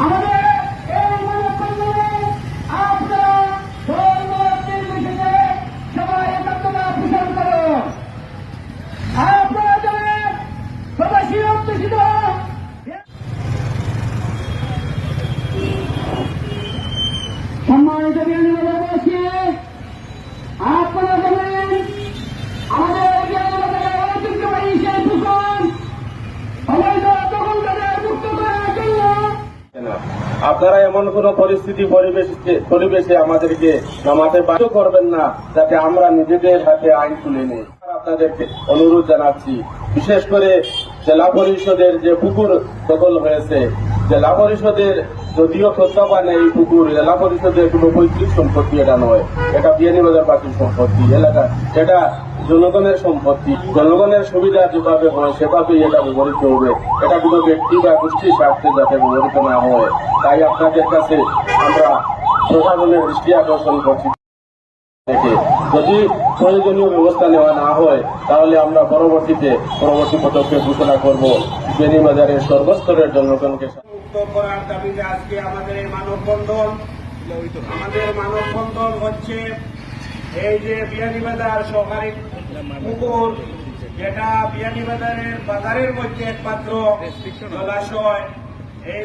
আমাদের এই মানববন্ধনে আপনারা ধর্ম নির্বিশেষে সবাই একাত্মতা পোষণ করুন। আপনারা জানেন প্রবাসী অধ্যুষিত সম্মানিত বিয়ানীবাজারবাসী, আপনারা জানেন আমাদের বিয়ানীবাজারের ঐতিহ্যবাহী সেই পুকুর অবৈধ দখলদারদের মুক্ত করার জন্য আপনারা এমন কোন পরিবেশে আমাদেরকে নামাতে বাধ্য করবেন না যাতে আমরা নিজেদের হাতে আইন তুলে নিই। আপনাদেরকে অনুরোধ জানাচ্ছি, বিশেষ করে জেলা পরিষদের যে পুকুর দখল হয়েছে, জেলা পরিষদের যদিও তত্ত্বাবধানে এই পুকুর জেলা পরিষদের কোন পৈতৃক সম্পত্তি এটা নয়, এটা বিয়ানীবাজারবাসীর সম্পত্তি, এলাকা এটা জনগণের সম্পত্তি। জনগণের সুবিধা যেভাবে হয় সেভাবেই এটা ব্যবহৃত হবে, এটা কোনো ব্যক্তি বা গোষ্ঠীর স্বার্থে যাতে ব্যবহৃত না হয়। তাই আপনাদের কাছে আমরা প্রশাসনের দৃষ্টি আকর্ষণ করছি, যদি প্রয়োজনীয় ব্যবস্থা নেওয়া না হয় তাহলে আমরা পরবর্তী পদক্ষেপ ঘোষণা করব। বিয়ানীবাজারের সর্বস্তরের জনগণকে মুক্ত করার দাবিতে আজকে আমাদের এই মানববন্ধন। আমাদের মানববন্ধন হচ্ছে এই যে বিয়ানীবাজার সরকারি পুকুর, যেটা বিয়ানীবাজারের বাজারের মধ্যে একমাত্র জলাশয়, এই